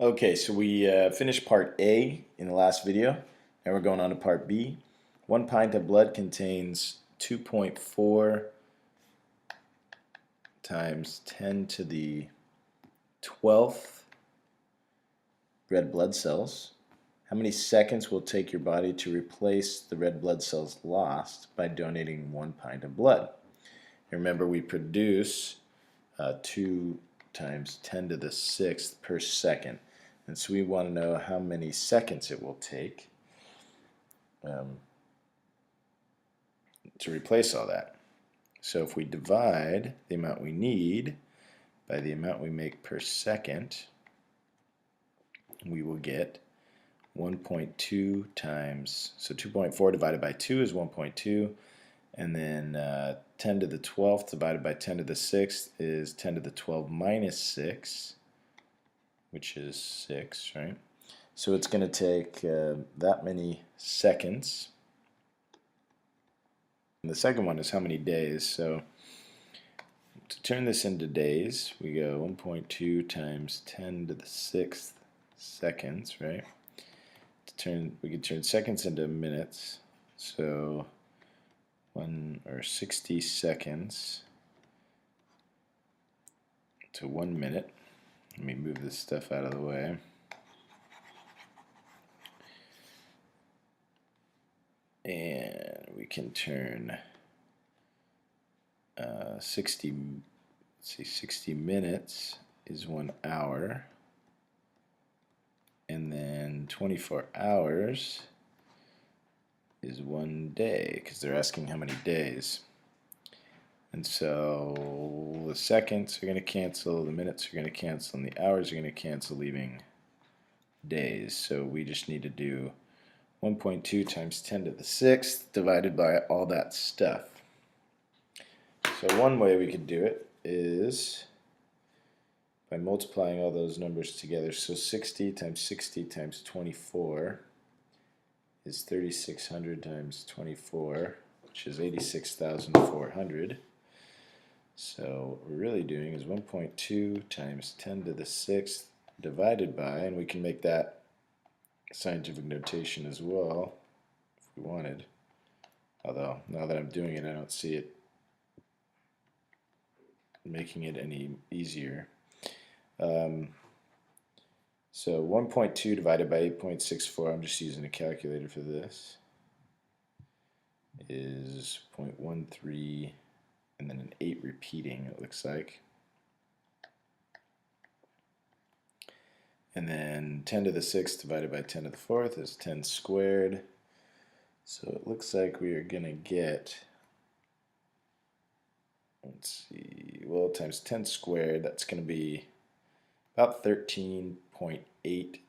Okay, so we finished part A in the last video. Now we're going on to part B. 1 pint of blood contains 2.4 times 10 to the 12th red blood cells. How many seconds will it take your body to replace the red blood cells lost by donating 1 pint of blood? Remember, we produce 2 times 10 to the 6th per second. And so we want to know how many seconds it will take to replace all that. So if we divide the amount we need by the amount we make per second, we will get 1.2 times, so 2.4 divided by 2 is 1.2, and then 10 to the 12th divided by 10 to the 6th is 10 to the 12 minus 6, which is 6, right? So it's going to take that many seconds. And the second one is how many days. So to turn this into days, we go 1.2 times 10 to the 6th seconds, right? We could turn seconds into minutes. So 60 seconds to 1 minute. Let me move this stuff out of the way. And we can turn 60 minutes is 1 hour, and then 24 hours is 1 day, because they're asking how many days. And so the seconds are going to cancel, the minutes are going to cancel, and the hours are going to cancel, leaving days. So we just need to do 1.2 times 10 to the 6th divided by all that stuff. So one way we could do it is by multiplying all those numbers together. So 60 times 24 is 3,600 times 24, which is 86,400. So what we're really doing is 1.2 times 10 to the 6th divided by, and we can make that scientific notation as well if we wanted. Although now that I'm doing it, I don't see it making it any easier. So 1.2 divided by 8.64, I'm just using a calculator for this, is 0.13, and then an 8 repeating, it looks like. And then 10 to the 6th divided by 10 to the 4th is 10 squared. So it looks like we are going to get, let's see, well, times 10 squared, that's going to be about 13.8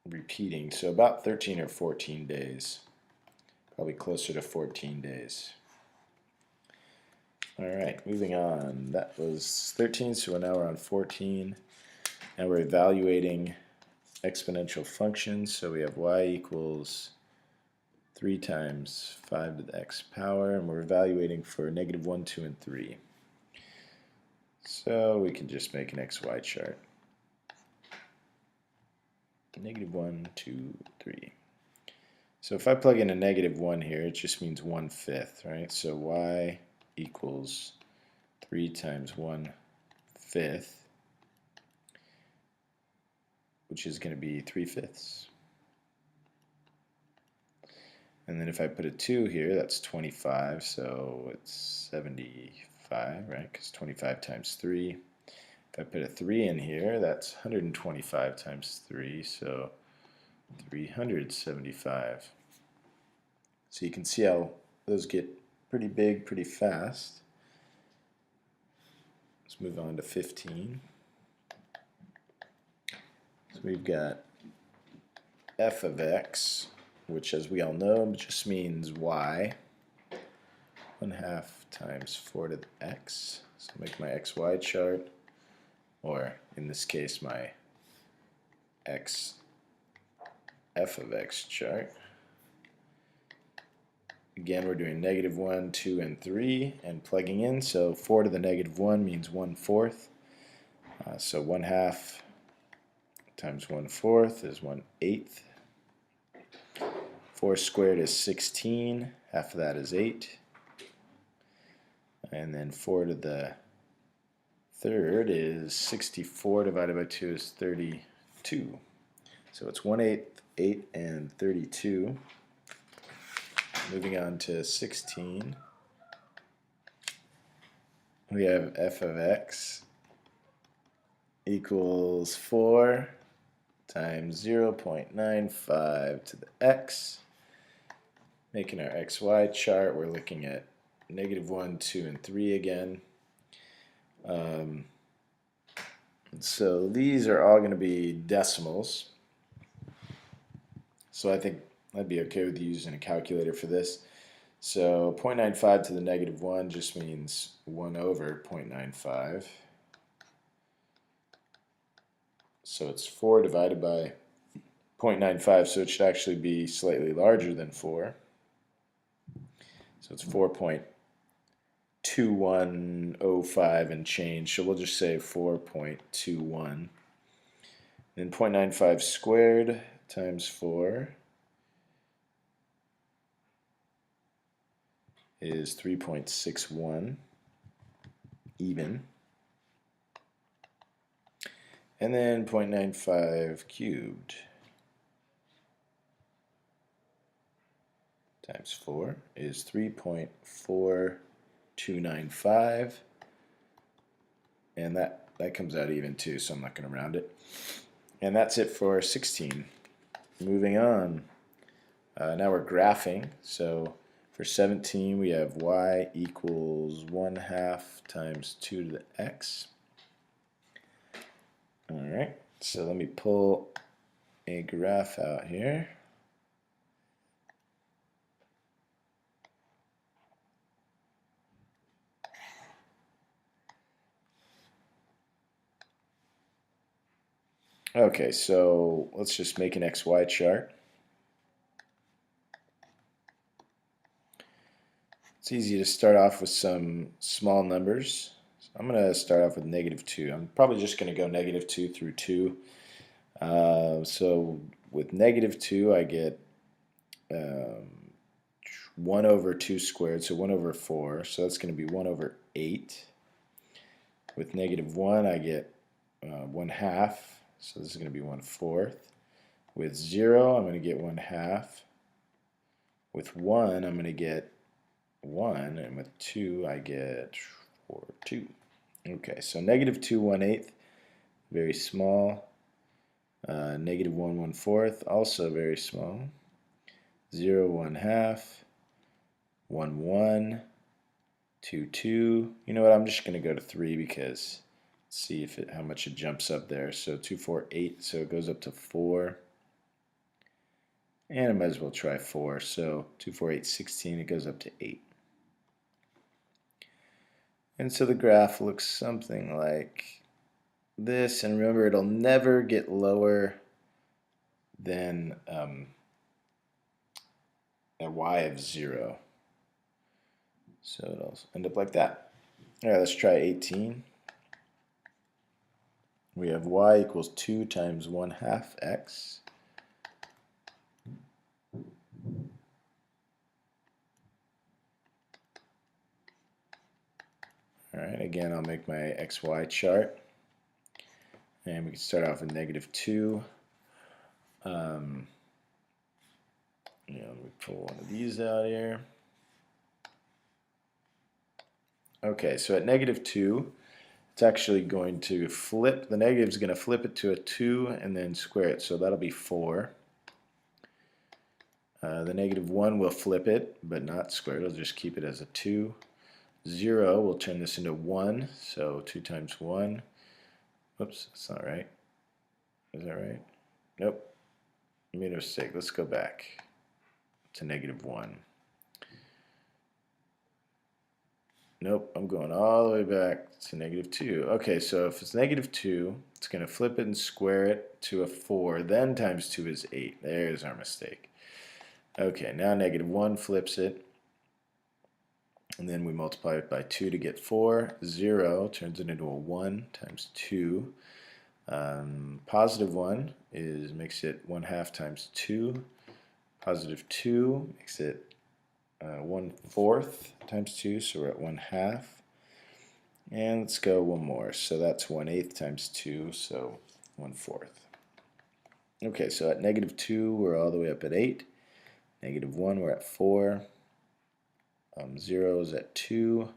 repeating. So about 13 or 14 days. Probably closer to 14 days. Alright, moving on. That was 13, so now we're on 14. Now we're evaluating exponential functions. So we have y equals 3 times 5 to the x power, and we're evaluating for negative 1, 2, and 3. So we can just make an xy chart. Negative 1, 2, 3. So if I plug in a negative 1 here, it just means 1/5, right? So y equals 3 times 1/5, which is going to be 3/5. And then if I put a 2 here, that's 25, so it's 75, right? Because 25 times 3. If I put a 3 in here, that's 125 times 3, so 375. So you can see how those get pretty big pretty fast. Let's move on to 15. So we've got f of x, which as we all know just means y. 1/2 times 4 to the x. So make my xy chart, or in this case my f of x chart. Again, we're doing negative 1, 2, and 3 and plugging in. So 4 to the negative 1 means 1/4. So 1/2 times 1/4 is 1/8. 4 squared is 16. Half of that is 8. And then 4 to the third is 64 divided by 2 is 32. So it's 1/8, 8, and 32. Moving on to 16. We have f of x equals 4 times 0.95 to the x. Making our xy chart, we're looking at -1, 2, and 3 again. So these are all going to be decimals. So I think I'd be okay with using a calculator for this. So 0.95 to the -1 just means 1 over 0.95. So it's 4 divided by 0.95, so it should actually be slightly larger than 4. So it's 4.2105 and change, so we'll just say 4.21. Then 0.95 squared times 4 is 3.61 even. And then 0.95 cubed times 4 is 3.4295. And that comes out even too, so I'm not going to round it. And that's it for 16. Moving on. Now we're graphing. So for 17 we have y equals 1/2 times 2 to the x. Alright, so let me pull a graph out here. Okay, so let's just make an XY chart. It's easy to start off with some small numbers. So I'm going to start off with -2. I'm probably just going to go -2 through 2. So with -2 I get 1 over 2 squared, so 1 over 4. So that's going to be 1 over 8. With -1 I get 1/2. So this is going to be 1/4. With 0, I'm going to get 1/2. With 1, I'm going to get 1. And with 2, I get 2. Okay, so -2, 1/8, very small. -1, 1/4, also very small. 0, 1/2. 1, 1. 2, 2. You know what, I'm just going to go to 3 because see if how much it jumps up there. So 2, 4, 8, so it goes up to 4. And I might as well try 4. So 2, 4, 8, 16, it goes up to 8. And so the graph looks something like this. And remember, it'll never get lower than a y of 0. So it'll end up like that. All right, let's try 18. We have y equals 2 times 1/2 x. Alright, again I'll make my XY chart. And we can start off with -2. Let me pull one of these out here. Okay, so at -2, it's actually going to flip. The negative is going to flip it to a 2 and then square it, so that'll be 4. The -1 will flip it, but not square it. It'll just keep it as a 2. 0 will turn this into 1, so 2 times 1. Oops, that's not right. Is that right? Nope. I made a mistake. Let's go back to -1. Nope, I'm going all the way back to -2. Okay, so if it's -2, it's going to flip it and square it to a 4. Then times 2 is 8. There's our mistake. Okay, now -1 flips it. and then we multiply it by 2 to get 4. 0 turns it into a 1 times 2. Positive 1 makes it 1/2 times 2. Positive 2 makes it 1/4 times 2, so we're at 1/2. And let's go one more. So that's 1/8 times 2, so 1/4. Okay, so at -2, we're all the way up at 8. -1, we're at 4. 0 is at 2.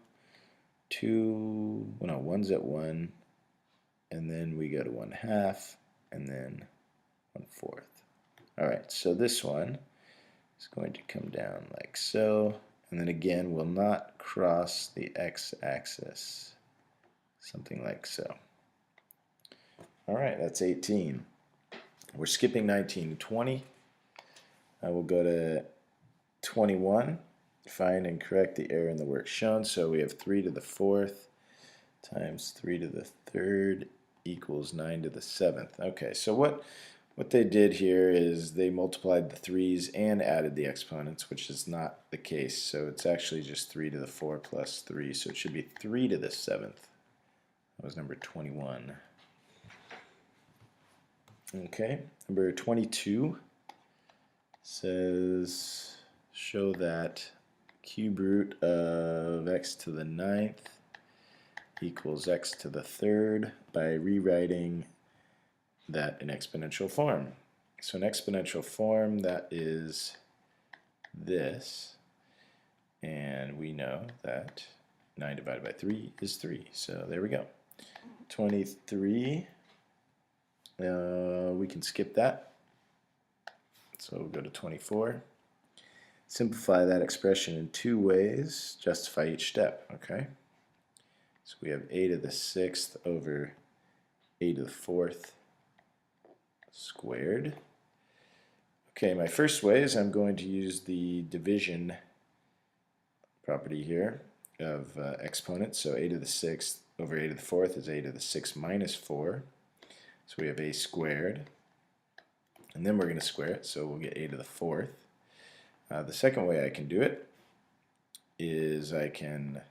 1's at 1. And then we go to 1/2, and then 1/4. Alright, so this one is going to come down like so. And then again, will not cross the x-axis. Something like so. Alright, that's 18. We're skipping 19 and 20. I will go to 21. Find and correct the error in the work shown. So we have 3 to the 4th times 3 to the 3rd equals 9 to the 7th. Okay, so what they did here is they multiplied the 3's and added the exponents, which is not the case. So it's actually just 3 to the 4 plus 3. So it should be 3 to the 7th. That was number 21. Okay, number 22 says show that cube root of x to the 9th equals x to the 3rd by rewriting that in exponential form. So in exponential form, that is this, and we know that 9 divided by 3 is 3. So there we go. 23, we can skip that. So we'll go to 24. Simplify that expression in 2 ways. Justify each step, okay? So we have a to the 6th over a to the 4th squared. Okay, my first way is I'm going to use the division property here of exponents. So a to the 6th over a to the 4th is a to the 6 minus 4. So we have a squared. And then we're going to square it, so we'll get a to the 4th. The second way I can do it is I can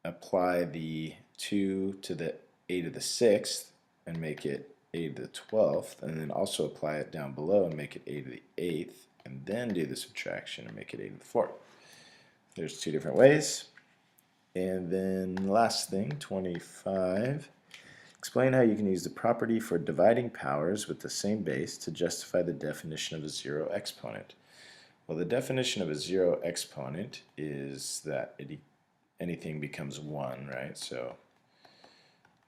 apply the 2 to the a to the 6th and make it a to the 12th, and then also apply it down below and make it a to the 8th, and then do the subtraction and make it a to the 4th. There's 2 different ways. And then last thing, 25. Explain how you can use the property for dividing powers with the same base to justify the definition of a zero exponent. Well, the definition of a zero exponent is that anything becomes 1, right? So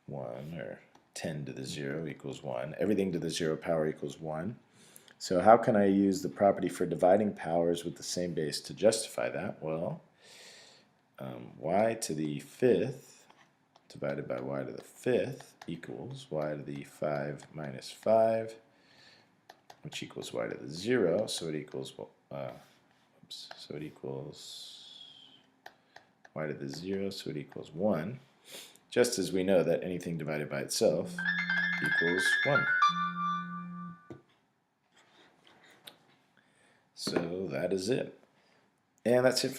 1 or 10 to the 0 equals 1. Everything to the 0 power equals 1. So how can I use the property for dividing powers with the same base to justify that? Well, y to the 5th divided by y to the 5th equals y to the 5 minus 5, which equals y to the 0, so it equals so it equals y to the 0, so it equals 1, just as we know that anything divided by itself equals 1. So that is it. And that's it for